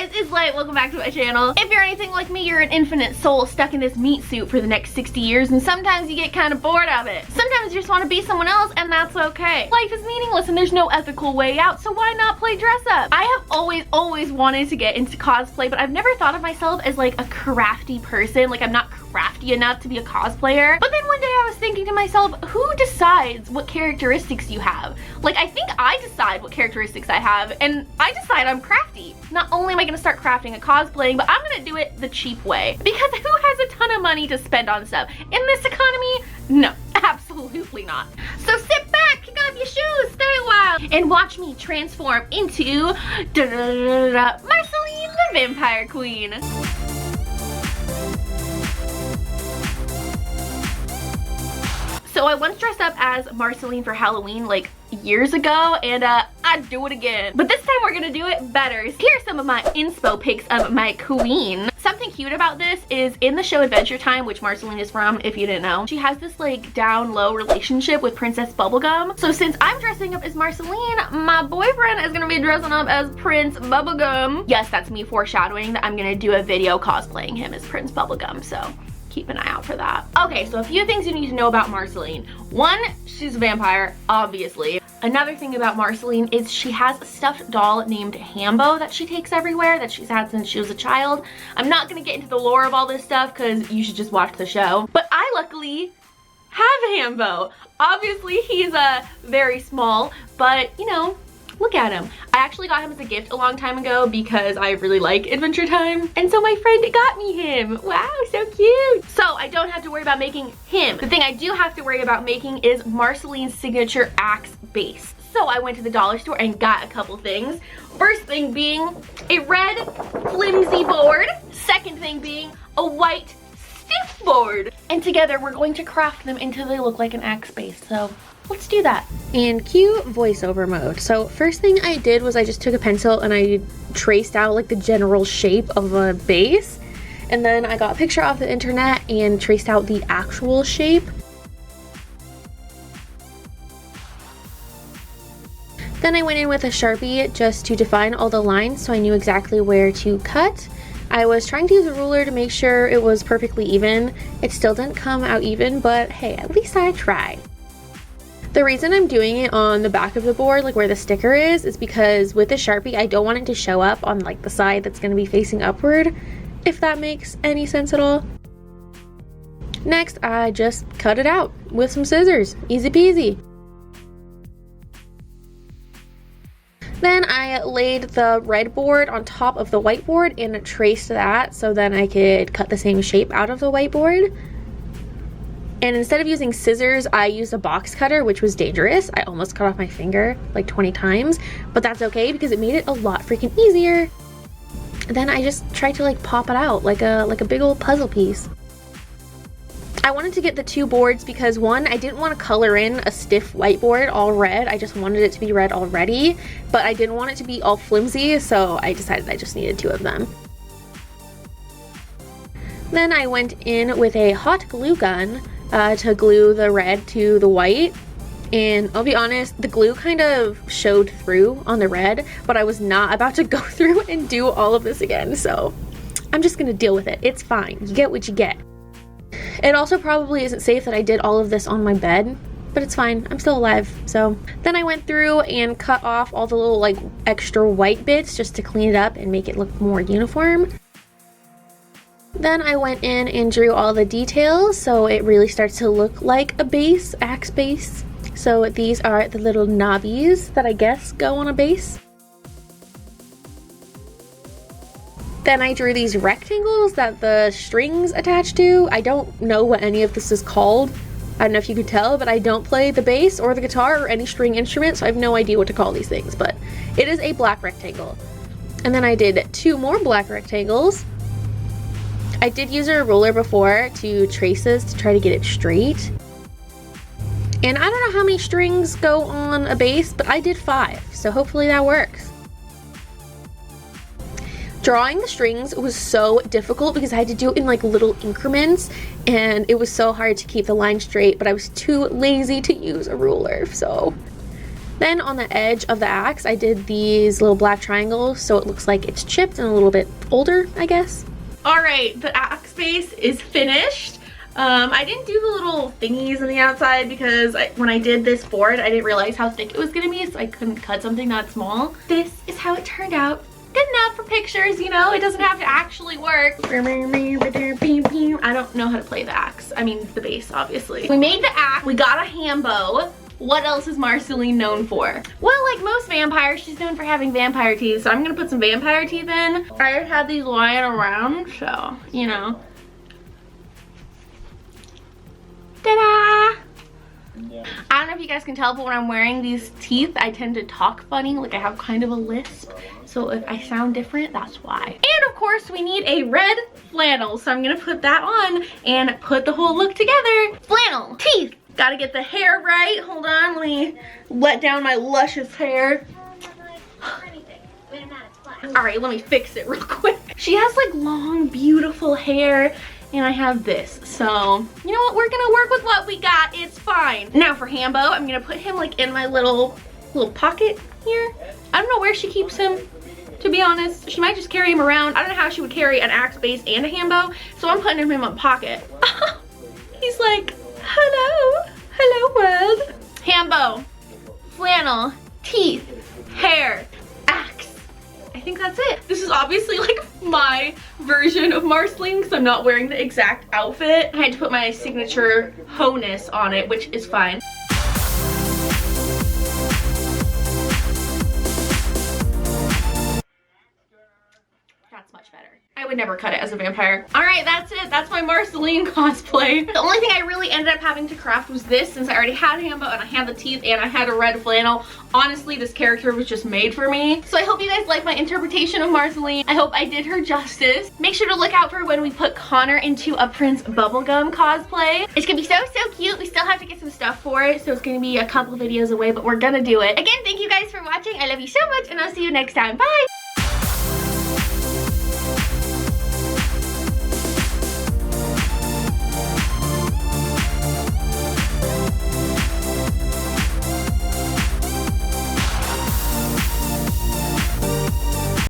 guys, it's Light. Welcome back to my channel. If you're anything like me, you're an infinite soul stuck in this meat suit for the next 60 years, and sometimes you get kind of bored of it. Sometimes you just want to be someone else, and that's okay. Life is meaningless and there's no ethical way out, so why not play dress up? I have always wanted to get into cosplay, but I've never thought of myself as like a crafty person. Like, I'm not crafty enough to be a cosplayer. But then one day I was thinking to myself, who decides what characteristics you have? Like, I think I decide what characteristics I have, and I decide I'm crafty. Not only am I gonna start crafting and cosplaying, but I'm gonna do it the cheap way. Because who has a ton of money to spend on stuff? In this economy, no, absolutely not. So sit back, kick off your shoes, stay a while, and watch me transform into Marceline the Vampire Queen. So I once dressed up as Marceline for Halloween like years ago, and I'd do it again. But this time we're gonna do it better. Here's some of my inspo pics of my queen. Something cute about this is in the show Adventure Time, which Marceline is from, if you didn't know, she has this like down-low relationship with Princess Bubblegum. So since I'm dressing up as Marceline, my boyfriend is gonna be dressing up as Prince Bubblegum. Yes, that's me foreshadowing that I'm gonna do a video cosplaying him as Prince Bubblegum, so keep an eye out for that. Okay, so a few things you need to know about Marceline. One, she's a vampire, obviously. Another thing about Marceline is she has a stuffed doll named Hambo that she takes everywhere, that she's had since she was a child. I'm not gonna get into the lore of all this stuff because you should just watch the show. But I luckily have Hambo. Obviously he's very small, but you know, look at him. I actually got him as a gift a long time ago because I really like Adventure Time. And so my friend got me him. Wow, so cute. So I don't have to worry about making him. The thing I do have to worry about making is Marceline's signature axe base. So I went to the dollar store and got a couple things. First thing being a red flimsy board. Second thing being a white stiff board. And together we're going to craft them until they look like an axe base. So let's do that. And cue voiceover mode. So first thing I did was I just took a pencil and I traced out like the general shape of a base. And then I got a picture off the internet and traced out the actual shape. Then I went in with a Sharpie just to define all the lines so I knew exactly where to cut. I was trying to use a ruler to make sure it was perfectly even. It still didn't come out even, but hey, at least I tried. The reason I'm doing it on the back of the board, like where the sticker is because with the Sharpie, I don't want it to show up on like the side that's going to be facing upward, if that makes any sense at all. Next, I just cut it out with some scissors. Easy peasy. Then I laid the red board on top of the white board and traced that so then I could cut the same shape out of the white board. And instead of using scissors, I used a box cutter, which was dangerous. I almost cut off my finger like 20 times, but that's okay because it made it a lot freaking easier. And then I just tried to like pop it out like a big old puzzle piece. I wanted to get the two boards because one, I didn't want to color in a stiff whiteboard all red. I just wanted it to be red already, but I didn't want it to be all flimsy, so I decided I just needed two of them. Then I went in with a hot glue gun to glue the red to the white, and I'll be honest, the glue kind of showed through on the red, but I was not about to go through and do all of this again, so I'm just gonna deal with it. It's fine. You get what you get. It also probably isn't safe that I did all of this on my bed, but it's fine. I'm still alive. So then I went through and cut off all the little like extra white bits just to clean it up and make it look more uniform. Then I went in and drew all the details so it really starts to look like a base, axe base. So these are the little knobbies that I guess go on a base. Then I drew these rectangles that the strings attach to. I don't know what any of this is called. I don't know if you could tell, but I don't play the bass or the guitar or any string instrument, so I have no idea what to call these things, but it is a black rectangle. And then I did two more black rectangles. I did use a ruler before to trace this to try to get it straight. And I don't know how many strings go on a bass, but I did 5, so hopefully that works. Drawing the strings was so difficult because I had to do it in like little increments and it was so hard to keep the line straight, but I was too lazy to use a ruler, so Then on the edge of the axe, I did these little black triangles so it looks like it's chipped and a little bit older, I guess. All right, the axe base is finished. I didn't do the little thingies on the outside because when I did this board, I didn't realize how thick it was gonna be, so I couldn't cut something that small. This is how it turned out. Good enough for pictures, you know, it doesn't have to actually work. I don't know how to play the axe. I mean, the base, obviously. We made the axe, we got a hambo. What else is Marceline known for? Well, like most vampires, she's known for having vampire teeth, so I'm gonna put some vampire teeth in. I had these lying around, so, you know. Ta-da! Yeah. I don't know if you guys can tell, but when I'm wearing these teeth, I tend to talk funny, like I have kind of a lisp. So if I sound different, that's why. And of course, we need a red flannel, so I'm gonna put that on and put the whole look together. Flannel, teeth. Gotta get the hair right. Hold on, let me let down my luscious hair. All right, let me fix it real quick. She has like long, beautiful hair, and I have this. So, you know what? We're gonna work with what we got. It's fine. Now for Hambo, I'm gonna put him like in my little pocket here. I don't know where she keeps him, to be honest. She might just carry him around. I don't know how she would carry an axe base and a Hambo, so I'm putting him in my pocket. He's like, hello, hello world. Hambo, flannel, teeth, hair, axe. I think that's it. This is obviously like my version of Marceline because I'm not wearing the exact outfit. I had to put my signature ho-ness on it, which is fine. That's much better. I would never cut it as a vampire. All right, that's it. That's my Marceline cosplay. The only thing I really ended up having to craft was this, since I already had Hambo and I had the teeth and I had a red flannel. Honestly, this character was just made for me. So I hope you guys like my interpretation of Marceline. I hope I did her justice. Make sure to look out for when we put Connor into a Prince Bubblegum cosplay. It's gonna be so, so cute. We still have to get some stuff for it, so it's gonna be a couple videos away, but we're gonna do it. Again, thank you guys for watching. I love you so much, and I'll see you next time. Bye!